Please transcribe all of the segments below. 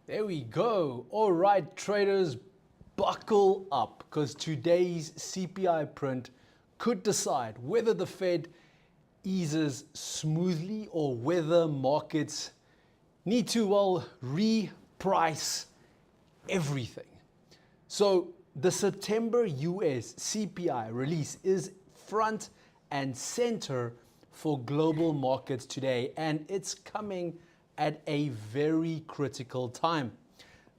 There we go. All right, traders, buckle up because today's CPI print could decide whether the Fed eases smoothly or whether markets need to, reprice everything. So the September US CPI release is front and center for global markets today, and it's coming at a very critical time.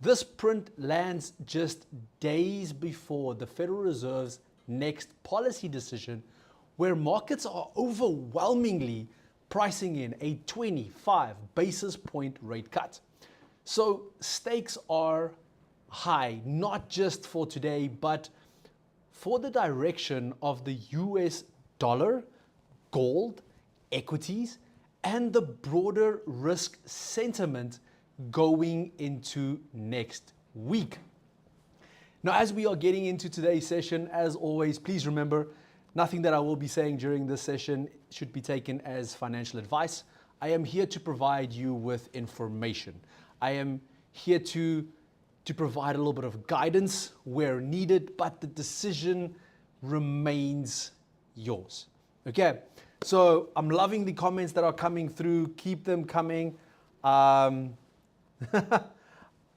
This print lands just days before the Federal Reserve's next policy decision, where markets are overwhelmingly pricing in a 25 basis point rate cut. So stakes are high, not just for today, but for the direction of the US dollar, gold, equities, and the broader risk sentiment going into next week. Now, as we are getting into today's session, as always, please remember, nothing that I will be saying during this session should be taken as financial advice. I am here to provide you with information. I am here to provide a little bit of guidance where needed, but the decision remains yours. Okay, so I'm loving the comments that are coming through. Keep them coming. $500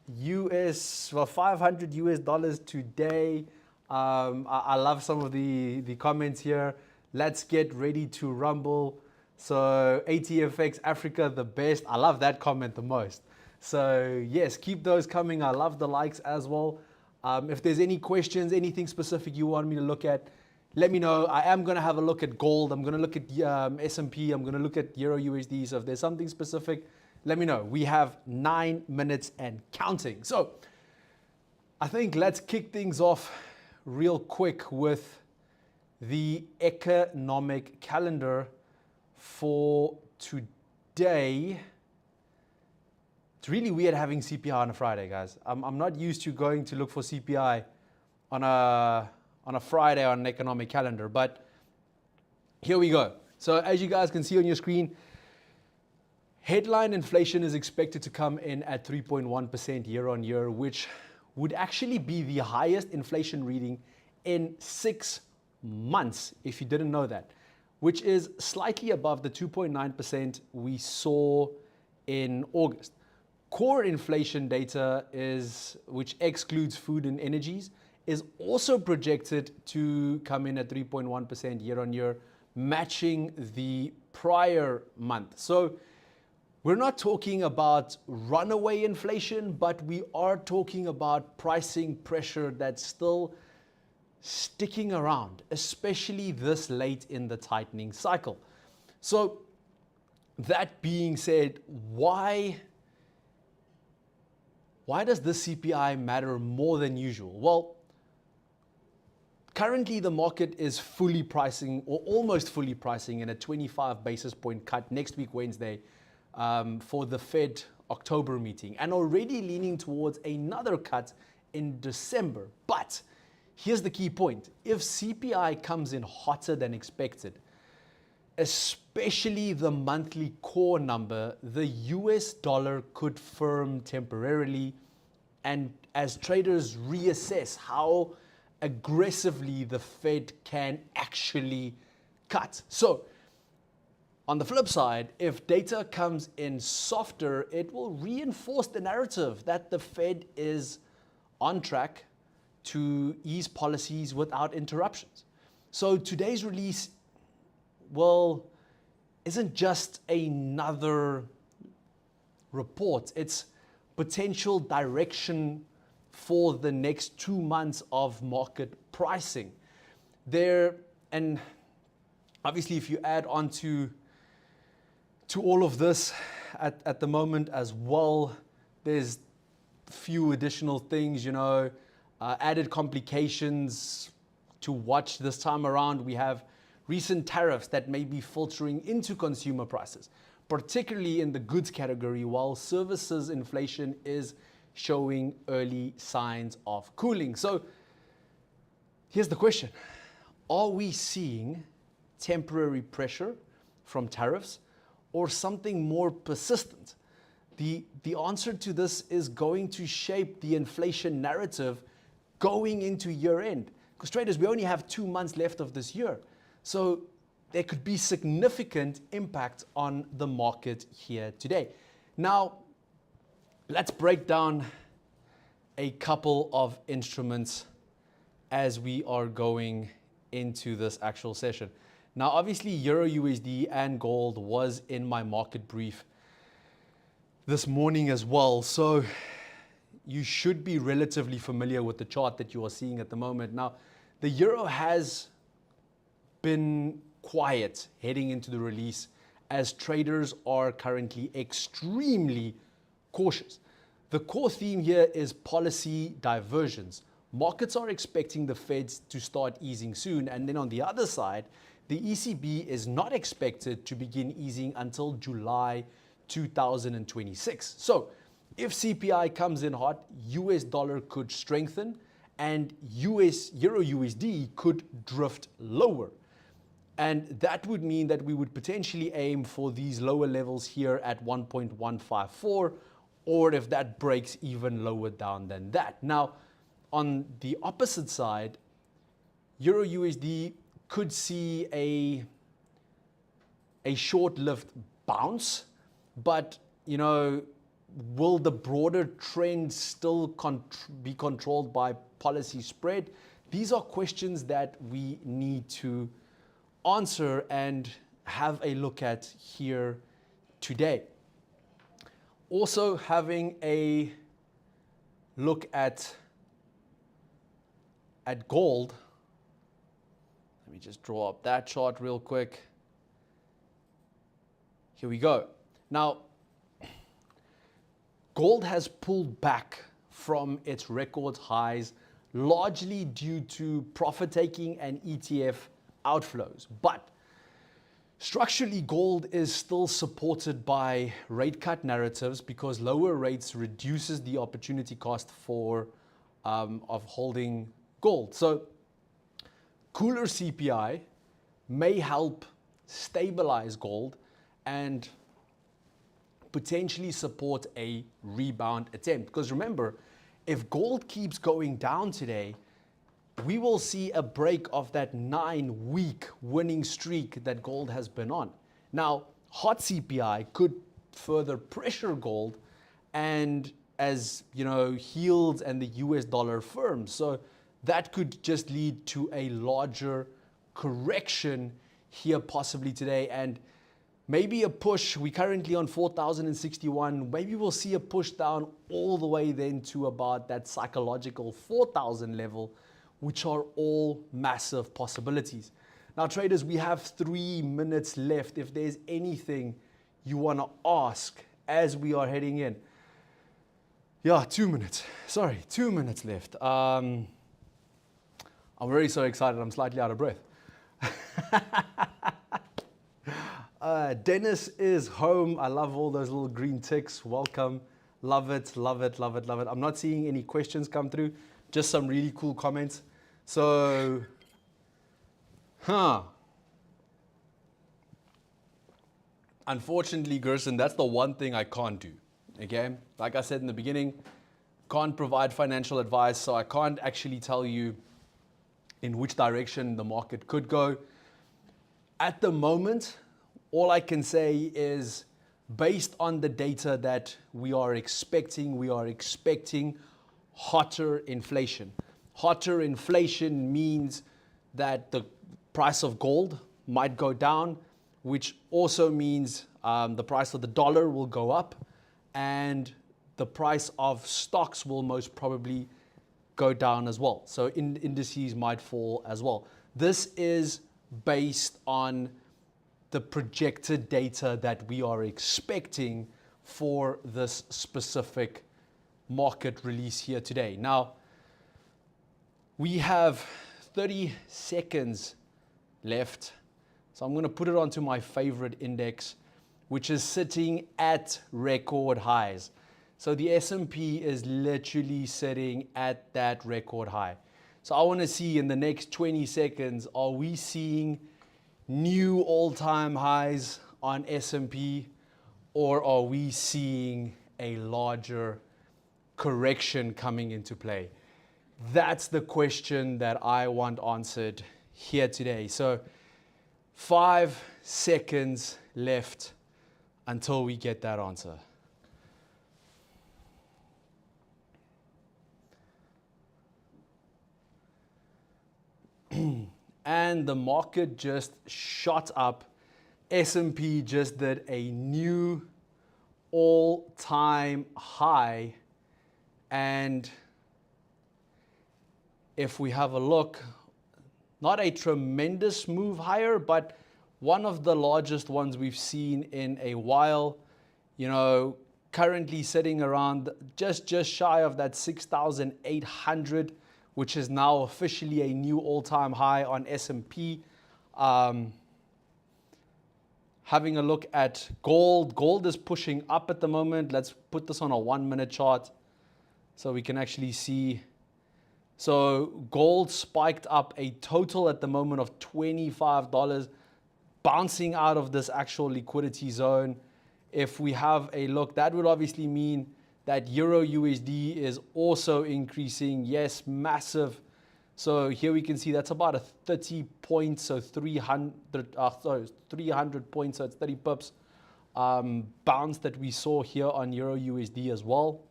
US today. I love some of the comments here. Let's get ready to rumble. So ATFX Africa, the best. I love that comment the most. So yes, keep those coming. I love the likes as well. If there's any questions, anything specific you want me to look at, let me know. I am going to have a look at gold. I'm going to look at S&P. I'm going to look at Euro USD. So if there's something specific, let me know. We have 9 minutes and counting. So I think let's kick things off real quick with the economic calendar for today. It's really weird having CPI on a Friday, guys. I'm not used to going to look for CPI on a Friday on an economic calendar, but here we go. So as you guys can see on your screen, headline inflation is expected to come in at 3.1% year on year, which would actually be the highest inflation reading in 6 months, if you didn't know that, which is slightly above the 2.9% we saw in August. Core inflation data, which excludes food and energies, is also projected to come in at 3.1% year on year, matching the prior month. So we're not talking about runaway inflation, but we are talking about pricing pressure that's still sticking around, especially this late in the tightening cycle. So that being said, why does this CPI matter more than usual? Well, currently the market is fully pricing, or almost fully pricing, in a 25 basis point cut next week, Wednesday, for the Fed October meeting, and already leaning towards another cut in December. But here's the key point. If CPI comes in hotter than expected, especially the monthly core number, the US dollar could firm temporarily, and as traders reassess how aggressively the Fed can actually cut. So on the flip side, if data comes in softer, it will reinforce the narrative that the Fed is on track to ease policies without interruptions. So today's release, isn't just another report. It's potential direction for the next 2 months of market pricing. And obviously if you add on to all of this at the moment as well, there's a few additional things, added complications to watch this time around. We have recent tariffs that may be filtering into consumer prices, particularly in the goods category, while services inflation is showing early signs of cooling. So here's the question. Are we seeing temporary pressure from tariffs or something more persistent the answer to this is going to shape the inflation narrative going into year end. Because traders, we only have 2 months left of this year. So there could be significant impact on the market here today. Now, let's break down a couple of instruments as we are going into this actual session. Now, obviously, Euro USD and gold was in my market brief this morning as well. So you should be relatively familiar with the chart that you are seeing at the moment. Now, the Euro has been quiet heading into the release as traders are currently extremely cautious. The core theme here is policy diversions. Markets are expecting the Feds to start easing soon, and then on the other side, the ECB is not expected to begin easing until July 2026. So if CPI comes in hot, US dollar could strengthen and Euro USD could drift lower. And that would mean that we would potentially aim for these lower levels here at 1.154, or if that breaks even lower down than that. Now, on the opposite side, Euro USD could see a short-lived bounce, but will the broader trend still be controlled by policy spread? These are questions that we need to answer and have a look at here today. Also having a look at gold. Let me just draw up that chart real quick. Here we go. Now, gold has pulled back from its record highs, largely due to profit taking and ETF outflows. But structurally, gold is still supported by rate cut narratives because lower rates reduces the opportunity cost of holding gold. So cooler CPI may help stabilize gold and potentially support a rebound attempt. Because remember, if gold keeps going down today, we will see a break of that 9-week winning streak that gold has been on. Now, hot CPI could further pressure gold, and as yields and the US dollar firms. So that could just lead to a larger correction here possibly today, and maybe a push. We're currently on 4,061. Maybe we'll see a push down all the way then to about that psychological 4,000 level, which are all massive possibilities. Now, traders, we have 3 minutes left. If there's anything you want to ask as we are heading in. Yeah, 2 minutes. Sorry, 2 minutes left. I'm very so excited. I'm slightly out of breath. Dennis is home. I love all those little green ticks. Welcome. Love it, love it, love it, love it. I'm not seeing any questions come through, just some really cool comments. So, unfortunately, Gerson, that's the one thing I can't do. Okay? Like I said in the beginning, can't provide financial advice, so I can't actually tell you in which direction the market could go. At the moment, all I can say is based on the data that we are expecting hotter inflation. Hotter inflation means that the price of gold might go down, which also means the price of the dollar will go up and the price of stocks will most probably go down as well. So indices might fall as well. This is based on the projected data that we are expecting for this specific market release here today. Now, we have 30 seconds left. So I'm going to put it onto my favorite index, which is sitting at record highs. So the S&P is literally sitting at that record high. So I want to see in the next 20 seconds, are we seeing new all-time highs on S&P, or are we seeing a larger correction coming into play? That's the question that I want answered here today. So 5 seconds left until we get that answer. And the market just shot up. S&P just did a new all-time high. And if we have a look, not a tremendous move higher, but one of the largest ones we've seen in a while. You know, currently sitting around just shy of that 6,800, which is now officially a new all-time high on S&P. Having a look at gold. Gold is pushing up at the moment. Let's put this on a 1-minute chart so we can actually see. So gold spiked up a total at the moment of $25, bouncing out of this actual liquidity zone. If we have a look, that would obviously mean that Euro USD is also increasing. Yes, massive. So here we can see that's about a 30 points, so 300 points, so it's 30 pips bounce that we saw here on Euro USD as well.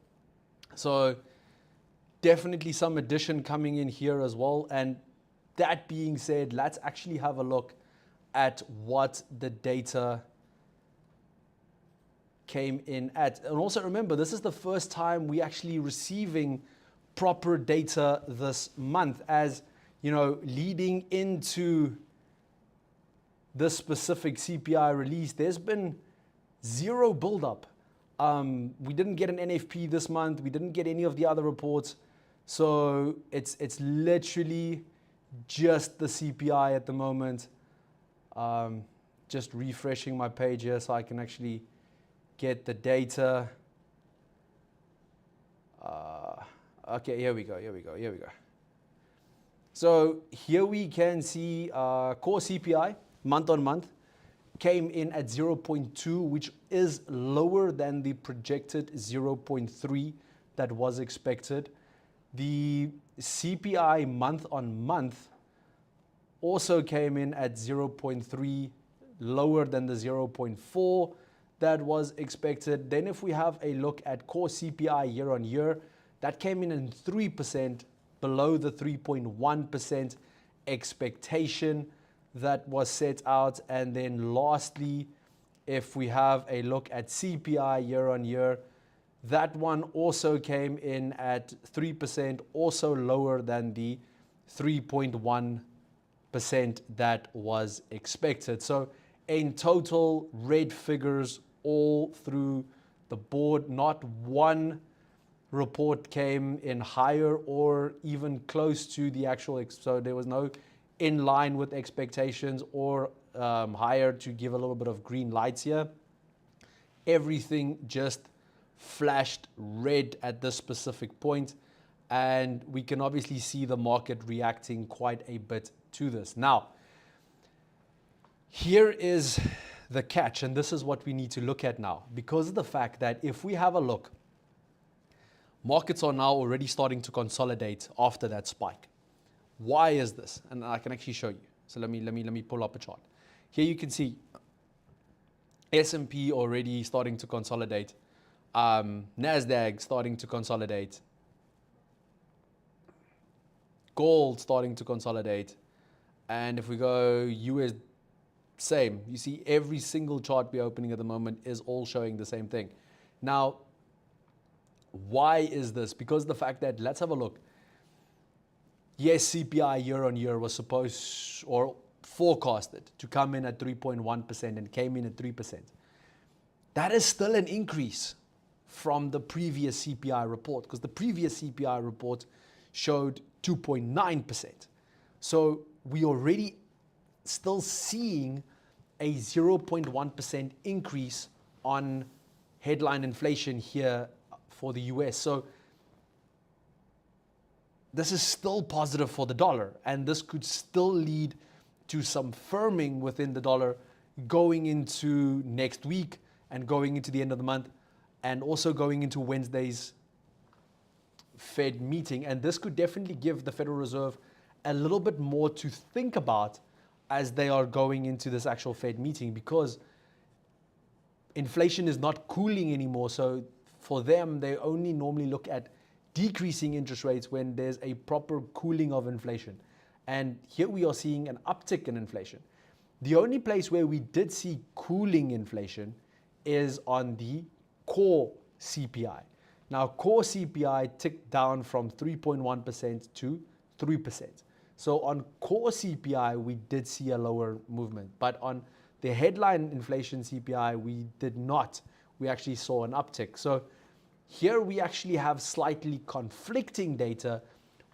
So definitely some addition coming in here as well. And that being said, let's actually have a look at what the data came in at. And also remember, this is the first time we actually receiving proper data this month, as you know, leading into this specific CPI release, there's been zero buildup. We didn't get an NFP this month. We didn't get any of the other reports. So it's literally just the CPI at the moment. Just refreshing my page here so I can actually get the data. Okay, here we go. So here we can see core CPI month on month came in at 0.2, which is lower than the projected 0.3 that was expected. The CPI month on month also came in at 0.3, lower than the 0.4 that was expected. Then if we have a look at core CPI year on year, that came in at 3%, below the 3.1% expectation that was set out. And then lastly, if we have a look at CPI year on year, that one also came in at 3%, also lower than the 3.1% that was expected. So in total, red figures all through the board. Not one report came in higher or even close to the actual, so there was no in line with expectations or higher to give a little bit of green lights here. Everything just flashed red at this specific point, and we can obviously see the market reacting quite a bit to this. Now, here is the catch, and this is what we need to look at now, because of the fact that if we have a look, markets are now already starting to consolidate after that spike. Why is this? And I can actually show you. So let me pull up a chart. Here you can see S&P already starting to consolidate. Nasdaq starting to consolidate. Gold starting to consolidate. And if we go US, same. You see every single chart we're opening at the moment is all showing the same thing. Now, why is this? Because the fact that, let's have a look. Yes, CPI year on year was supposed or forecasted to come in at 3.1% and came in at 3%. That is still an increase from the previous CPI report, because the previous CPI report showed 2.9%. So we already still seeing a 0.1% increase on headline inflation here for the US. So this is still positive for the dollar, and this could still lead to some firming within the dollar going into next week and going into the end of the month. and also going into Wednesday's Fed meeting. And this could definitely give the Federal Reserve a little bit more to think about as they are going into this actual Fed meeting, because inflation is not cooling anymore. So for them, they only normally look at decreasing interest rates when there's a proper cooling of inflation. And here we are seeing an uptick in inflation. The only place where we did see cooling inflation is on the core CPI. Now, core CPI ticked down from 3.1% to 3%. So on core CPI, we did see a lower movement. But on the headline inflation CPI, we did not. We actually saw an uptick. So here we actually have slightly conflicting data,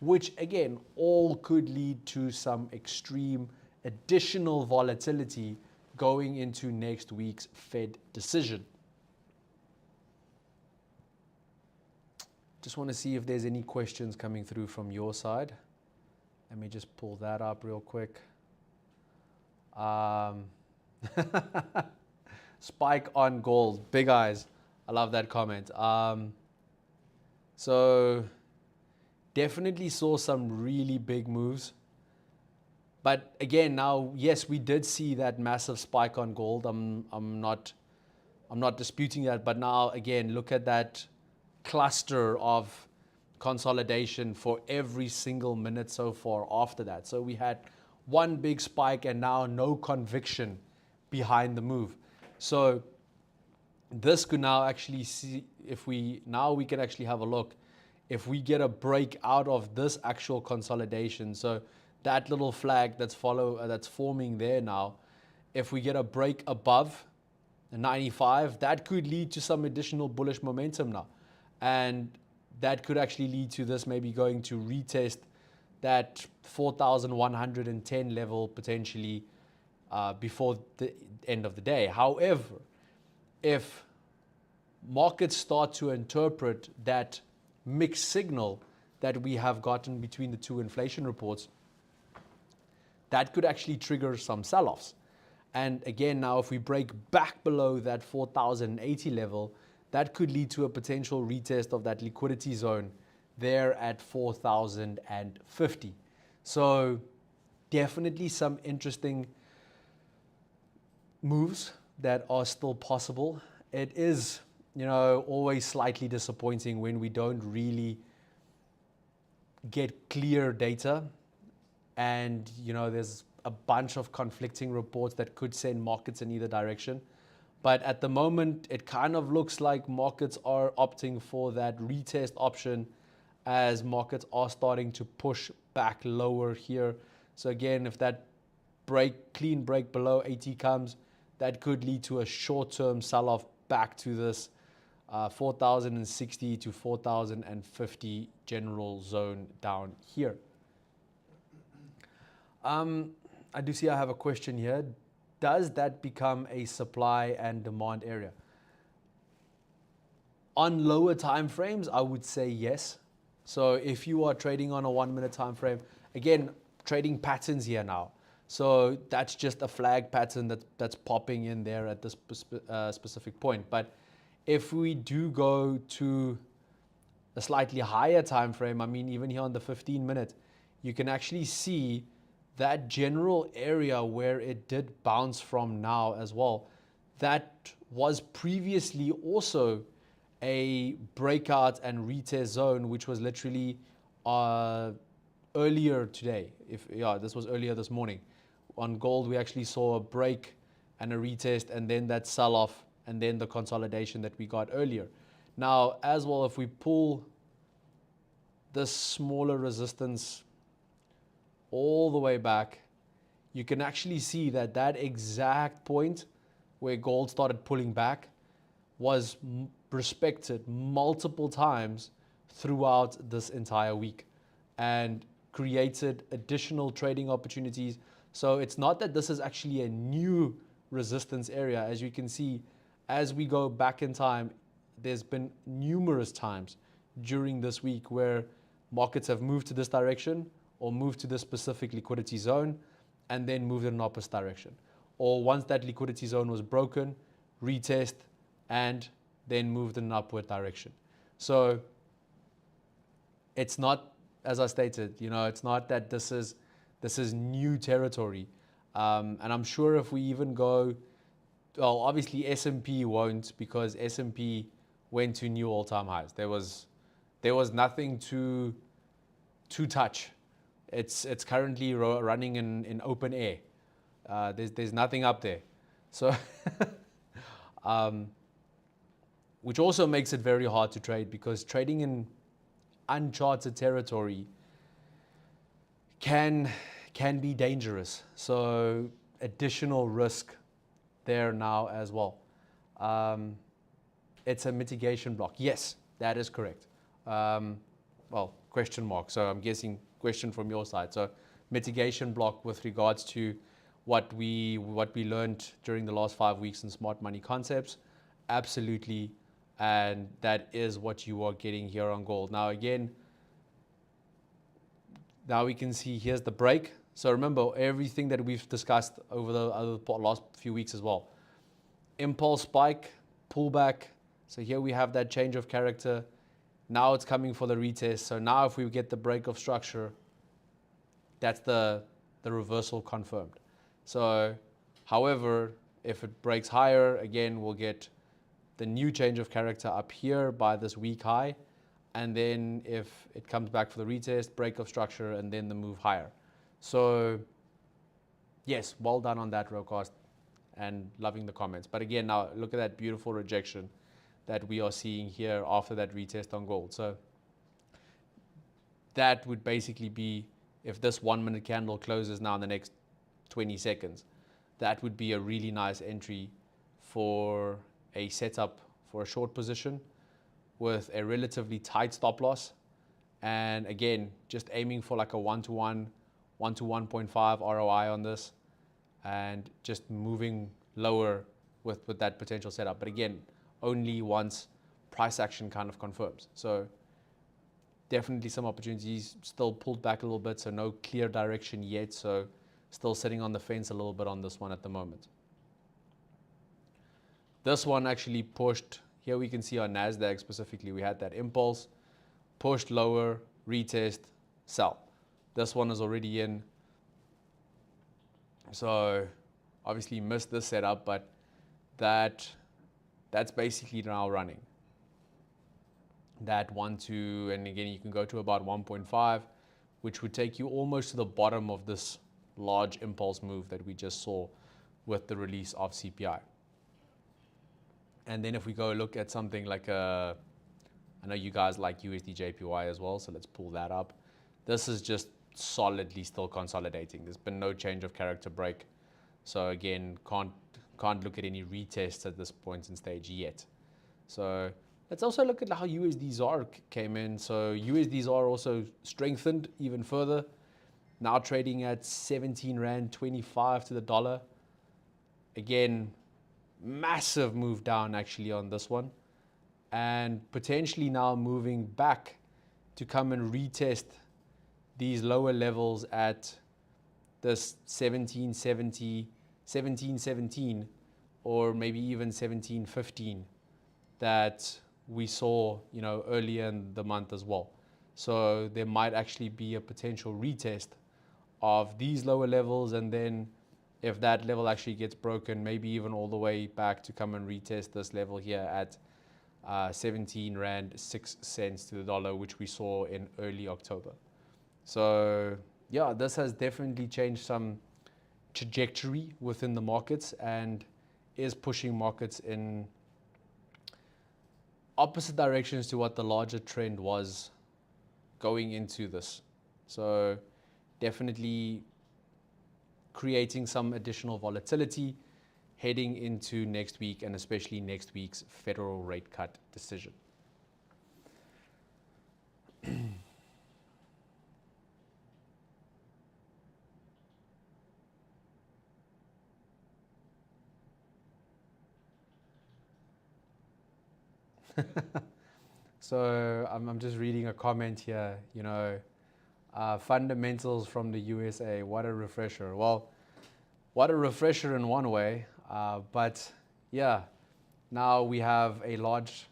which again, all could lead to some extreme additional volatility going into next week's Fed decision. Just want to see if there's any questions coming through from your side. Let me just pull that up real quick. Spike on gold, big eyes. I love that comment. So definitely saw some really big moves. But again, now, yes, we did see that massive spike on gold. I'm not disputing that. But now, again, look at that cluster of consolidation for every single minute so far after that. So we had one big spike and now no conviction behind the move. So this could now actually see, if we can actually have a look, if we get a break out of this actual consolidation. So that little flag that's forming there now, if we get a break above the 95, that could lead to some additional bullish momentum now. And that could actually lead to this maybe going to retest that 4,110 level potentially before the end of the day. However, if markets start to interpret that mixed signal that we have gotten between the two inflation reports, that could actually trigger some sell-offs. And again, now if we break back below that 4,080 level, that could lead to a potential retest of that liquidity zone there at 4,050. So definitely some interesting moves that are still possible. It is, always slightly disappointing when we don't really get clear data, and there's a bunch of conflicting reports that could send markets in either direction. But at the moment, it kind of looks like markets are opting for that retest option, as markets are starting to push back lower here. So again, if that clean break below 80 comes, that could lead to a short-term sell-off back to this 4,060 to 4,050 general zone down here. I do see I have a question here. Does that become a supply and demand area? On lower time frames, I would say yes. So if you are trading on a 1 minute time frame, again, trading patterns here now. So that's just a flag pattern that's popping in there at this specific point. But if we do go to a slightly higher time frame, I mean, even here on the 15 minute, you can actually see that general area where it did bounce from now as well. That was previously also a breakout and retest zone, which was literally earlier today. This was earlier this morning. On gold, we actually saw a break and a retest, and then that sell-off, and then the consolidation that we got earlier. Now, as well, if we pull this smaller resistance all the way back, you can actually see that exact point where gold started pulling back was respected multiple times throughout this entire week and created additional trading opportunities. So it's not that this is actually a new resistance area. As you can see, as we go back in time, there's been numerous times during this week where markets have moved to this direction or moved to this specific liquidity zone and then moved in an opposite direction. Or once that liquidity zone was broken, retest and then moved in an upward direction. So it's not, as I stated, it's not that this is new territory. And I'm sure if we even go, well, obviously S&P won't, because S&P went to new all-time highs. There was nothing to touch. It's currently running in open air. There's nothing up there. So, which also makes it very hard to trade, because trading in uncharted territory can be dangerous. So additional risk there now as well. It's a mitigation block. Yes, that is correct. Well, question mark. So I'm guessing question from your side. So mitigation block with regards to what we learned during the last 5 weeks in Smart Money Concepts. Absolutely. And that is what you are getting here on gold. Now again, now we can see here's the break. So remember everything that we've discussed over the last few weeks as well. Impulse spike, pullback. So here we have that change of character. Now it's coming for the retest. So now if we get the break of structure, that's the reversal confirmed. So however, if it breaks higher, again, we'll get the new change of character up here by this week high. And then if it comes back for the retest, break of structure, and then the move higher. So yes, well done on that, Rocast, and loving the comments. But again, now look at that beautiful rejection that we are seeing here after that retest on gold. So that would basically be, if this 1 minute candle closes now in the next 20 seconds, that would be a really nice entry for a setup for a short position with a relatively tight stop loss. And again, just aiming for like a 1-to-1, 1 to 1.5 ROI on this, and just moving lower with that potential setup. But again, only once price action kind of confirms. So definitely some opportunities, still pulled back a little bit, so no clear direction yet. So still sitting on the fence a little bit on this one at the moment. This one actually pushed. Here we can see on Nasdaq specifically, we had that impulse, pushed lower, retest, sell. This one is already in. So obviously missed this setup, but that's basically now running. That 1, 2, and again, you can go to about 1.5, which would take you almost to the bottom of this large impulse move that we just saw with the release of CPI. And then if we go look at something like I know you guys like USD JPY as well, so let's pull that up. This is just solidly still consolidating. There's been no change of character break. So again, can't look at any retests at this point in stage yet. So let's also look at how USD ZAR came in. So USD ZAR also strengthened even further. Now trading at 17 Rand 25 to the dollar. Again, massive move down actually on this one, and potentially now moving back to come and retest these lower levels at this 1770, 1717, or maybe even 1715 that we saw, earlier in the month as well. So there might actually be a potential retest of these lower levels, and then if that level actually gets broken, maybe even all the way back to come and retest this level here at 17 Rand 6 cents to the dollar, which we saw in early October. So yeah, this has definitely changed some trajectory within the markets and is pushing markets in opposite directions to what the larger trend was going into this. So definitely creating some additional volatility heading into next week, and especially next week's federal rate cut decision. So I'm just reading a comment here, fundamentals from the USA, what a refresher. Well, what a refresher in one way, but yeah, now we have a large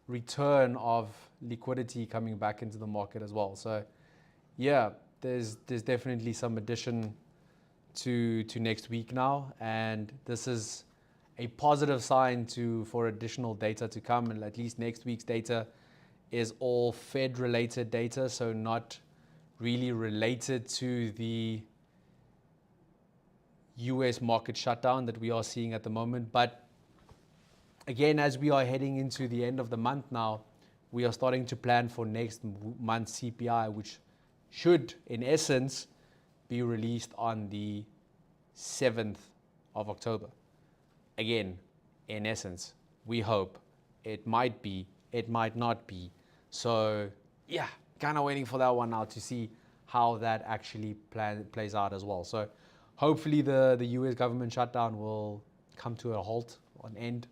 return of liquidity coming back into the market as well. So yeah, there's definitely some addition to next week now, and this is a positive sign for additional data to come. And at least next week's data is all Fed related data, so not really related to the US market shutdown that we are seeing at the moment. But again, as we are heading into the end of the month now, we are starting to plan for next month's CPI, which should, in essence, be released on the 7th of October. Again, in essence, we hope. It might be, it might not be. So yeah, kind of waiting for that one now to see how that actually plays out as well. So hopefully the US government shutdown will come to a halt, an end,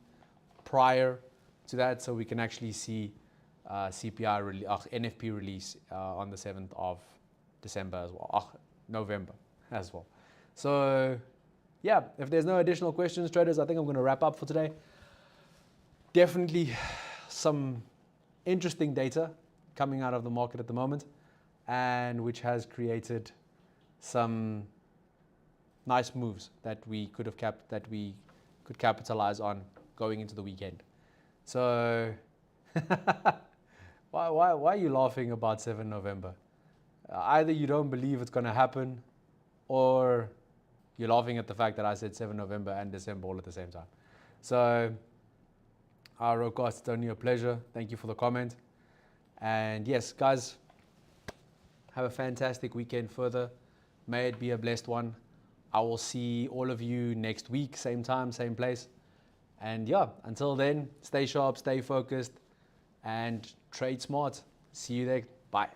prior to that, so we can actually see CPI NFP release on the 7th of December as well, November as well. So yeah, if there's no additional questions, traders, I think I'm going to wrap up for today. Definitely some interesting data coming out of the market at the moment, and which has created some nice moves that we could capitalize on going into the weekend. So why are you laughing about 7 November? Either you don't believe it's going to happen, or you're laughing at the fact that I said 7 November and December all at the same time. So, Rokas, it's only a pleasure. Thank you for the comment. And yes, guys, have a fantastic weekend further. May it be a blessed one. I will see all of you next week, same time, same place. And yeah, until then, stay sharp, stay focused, and trade smart. See you there. Bye.